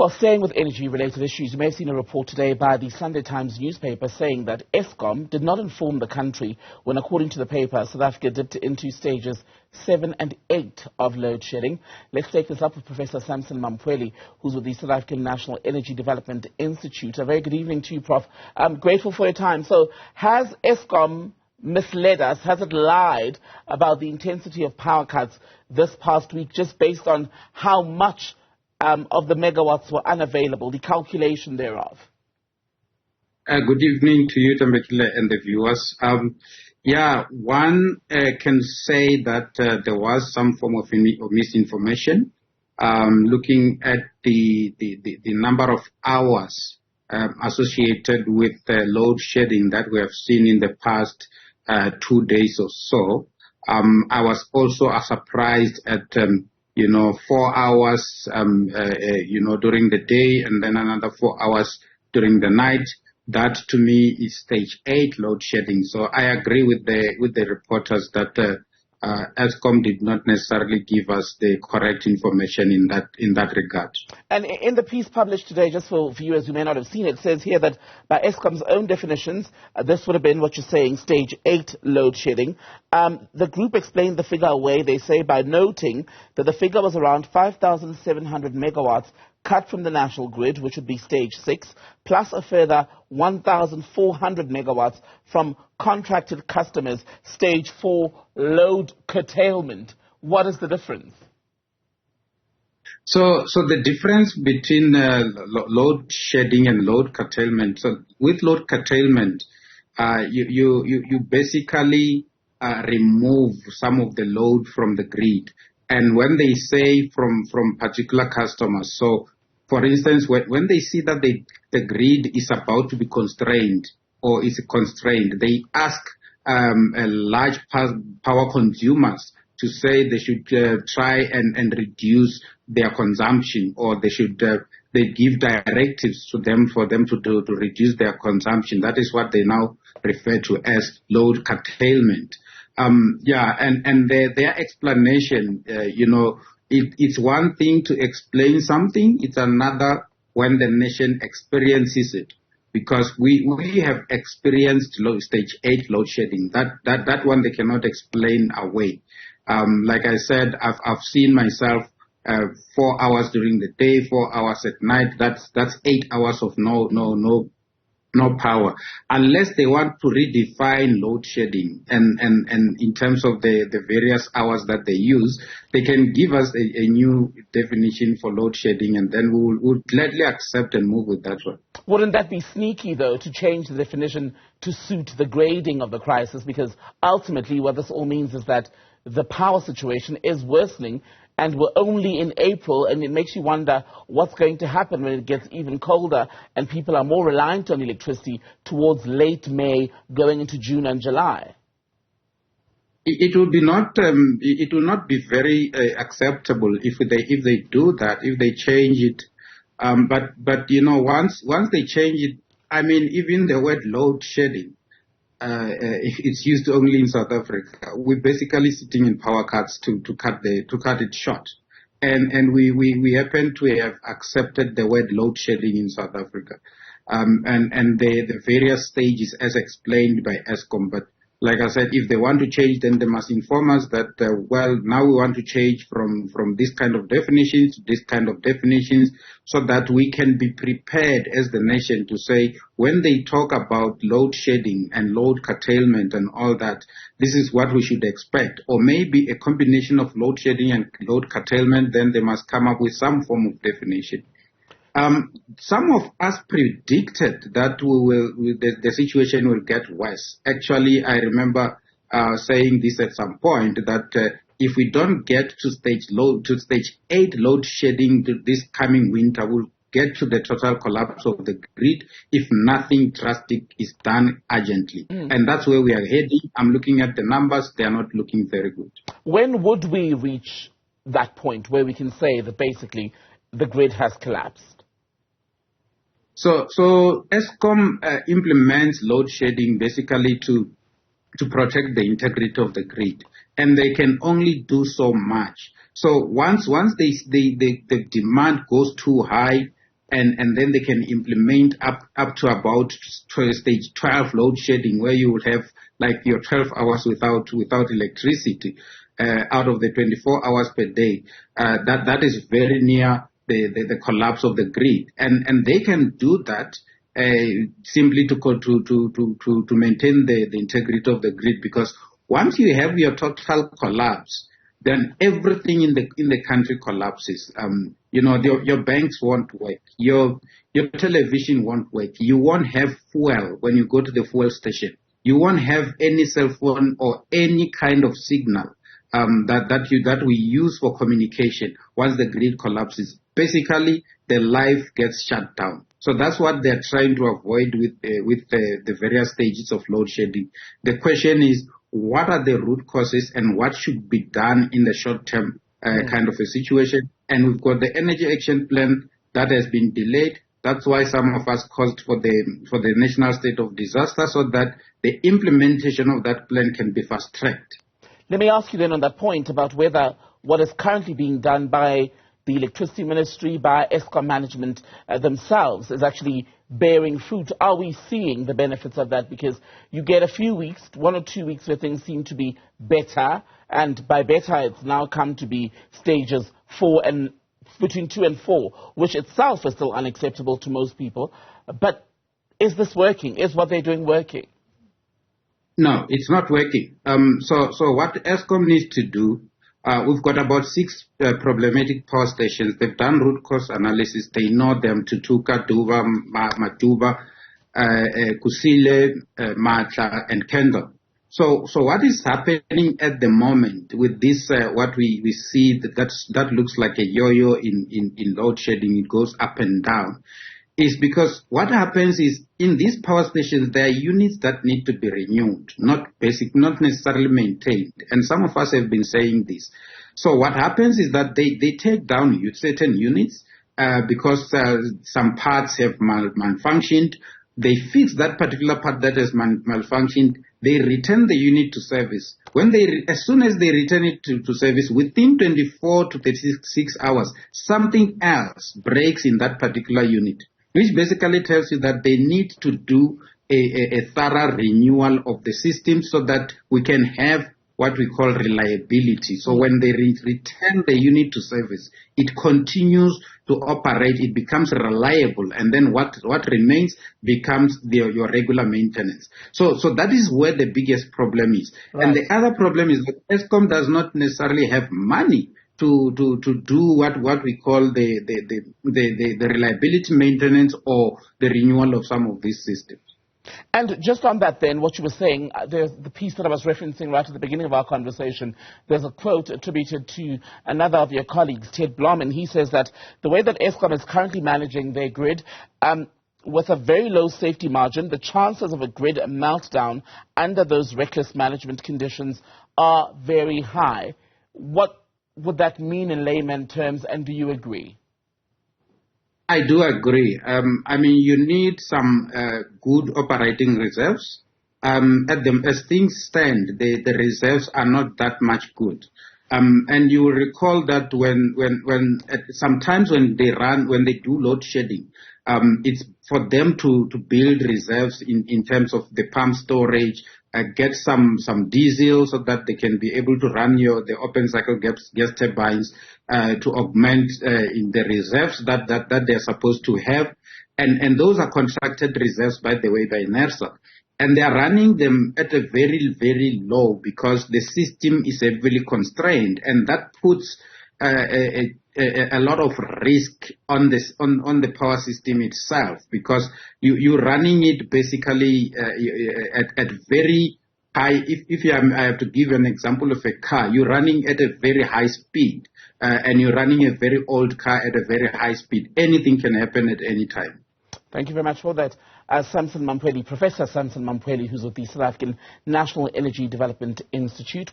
Well, staying with energy-related issues, you may have seen a report today by the Sunday Times newspaper saying that Eskom did not inform the country when, according to the paper, South Africa dipped into stages 7 and 8 of load shedding. Let's take this up with Professor Sampson Mamphweli, who's with the South African National Energy Development Institute. A very good evening to you, Prof. I'm grateful for your time. So, has Eskom misled us? Has it lied about the intensity of power cuts this past week, just based on how much of the megawatts were unavailable, the calculation thereof? Good evening to you, Tambekile, and the viewers. One can say that there was some form of misinformation. Looking at the number of hours associated with load shedding that we have seen in the past 2 days or so, I was also surprised at 4 hours, during the day and then another 4 hours during the night. That to me is stage 8 load shedding. So I agree with the reporters that Eskom did not necessarily give us the correct information in that regard. And in the piece published today, just for viewers who may not have seen it, says here that by Eskom's own definitions, this would have been what you're saying, stage 8 load shedding. The group explained the figure away, they say, by noting that the figure was around 5,700 megawatts cut from the national grid, which would be stage 6, plus a further 1,400 megawatts from contracted customers, stage 4 load curtailment. What is the difference? So the difference between load shedding and load curtailment. So with load curtailment, you basically remove some of the load from the grid. And when they say from particular customers, so for instance, when they see that the grid is about to be constrained or is constrained, they ask large power consumers to say they should try and reduce their consumption, or they give directives to them for them to reduce their consumption. That is what they now refer to as load curtailment. And their explanation, it's one thing to explain something, it's another when the nation experiences it. Because we have experienced stage 8 load shedding. That one they cannot explain away. Like I said, I've seen myself 4 hours during the day, 4 hours at night. That's 8 hours of no power, unless they want to redefine load shedding and in terms of the various hours that they use, they can give us a new definition for load shedding, and then we'll gladly accept and move with that one. Wouldn't that be sneaky, though, to change the definition to suit the grading of the crisis? Because ultimately what this all means is that the power situation is worsening, and we're only in April, and it makes you wonder what's going to happen when it gets even colder and people are more reliant on electricity towards late May, going into June and July. It will not be very acceptable if they do that, if they change it. But once they change it, I mean, even the word load shedding, it's used only in South Africa. We're basically sitting in power cuts to cut it short, and we happen to have accepted the word load shedding in South Africa, and the various stages as explained by Eskom. But like I said, if they want to change, then they must inform us that now we want to change from this kind of definitions to this kind of definitions, so that we can be prepared as the nation to say, when they talk about load shedding and load curtailment and all that, this is what we should expect. Or maybe a combination of load shedding and load curtailment, then they must come up with some form of definition. Some of us predicted that the situation will get worse. Actually, I remember saying this at some point, that if we don't get to stage 8 load shedding this coming winter, we'll get to the total collapse of the grid if nothing drastic is done urgently. And that's where we are heading. I'm looking at the numbers. They are not looking very good. When would we reach that point where we can say that basically the grid has collapsed? So Eskom implements load shedding basically to protect the integrity of the grid, and they can only do so much. So once the demand goes too high, and then they can implement up to about stage 12 load shedding, where you will have like your 12 hours without electricity out of the 24 hours per day. That is very near the collapse of the grid, and they can do that simply to maintain the integrity of the grid, because once you have your total collapse, then everything in the country collapses. Your banks won't work. Your television won't work. You won't have fuel when you go to the fuel station. You won't have any cell phone or any kind of signal that we use for communication once the grid collapses. Basically, the life gets shut down. So that's what they're trying to avoid with the various stages of load shedding. The question is, what are the root causes and what should be done in the short term kind of a situation? And we've got the energy action plan that has been delayed. That's why some of us called for the national state of disaster, so that the implementation of that plan can be fast tracked. Let me ask you then on that point about whether what is currently being done by the electricity ministry, by Eskom management themselves, is actually bearing fruit. Are we seeing the benefits of that? Because you get a few weeks, 1 or 2 weeks, where things seem to be better, and by better it's now come to be stages 4 and between 2 and 4, which itself is still unacceptable to most people. But is this working? Is what they're doing working? No, it's not working. So what Eskom needs to do, we've got about 6 problematic power stations. They've done root cause analysis. They know them: Tutuka, Duva, Matuba, Kusile, Matla, and Kendall. So what is happening at the moment with this, what we see that looks like a yo-yo in load shedding, it goes up and down, is because what happens is in these power stations there are units that need to be renewed, not necessarily maintained. And some of us have been saying this. So what happens is that they take down certain units because some parts have malfunctioned. They fix that particular part that has malfunctioned. They return the unit to service. As soon as they return it to service, within 24 to 36 hours, something else breaks in that particular unit, which basically tells you that they need to do a thorough renewal of the system so that we can have what we call reliability. So when they return the unit to service, it continues to operate, it becomes reliable, and then what remains becomes your regular maintenance. So that is where the biggest problem is. Right. And the other problem is that Eskom does not necessarily have money to do what we call the reliability maintenance or the renewal of some of these systems. And just on that then, what you were saying, there's the piece that I was referencing right at the beginning of our conversation. There's a quote attributed to another of your colleagues, Ted Blom, and he says that the way that Eskom is currently managing their grid, with a very low safety margin, the chances of a grid meltdown under those reckless management conditions are very high. What would that mean in layman terms, and do you agree? I do agree. You need some good operating reserves. As things stand, the reserves are not that much good. And you will recall that when sometimes when they do load shedding, it's for them to build reserves in terms of the pump storage, get some diesel so that they can be able to run the open cycle gas turbines to augment in the reserves that they're supposed to have. And those are contracted reserves, by the way, by NERSA. And they are running them at a very, very low because the system is heavily constrained, and that puts a lot of risk on the power system itself, because you're running it basically at very high. I have to give an example of a car, you're running at a very high speed, and you're running a very old car at a very high speed. Anything can happen at any time. Thank you very much for that. Sampson Mamphweli, Professor Sampson Mamphweli, who's with the South African National Energy Development Institute.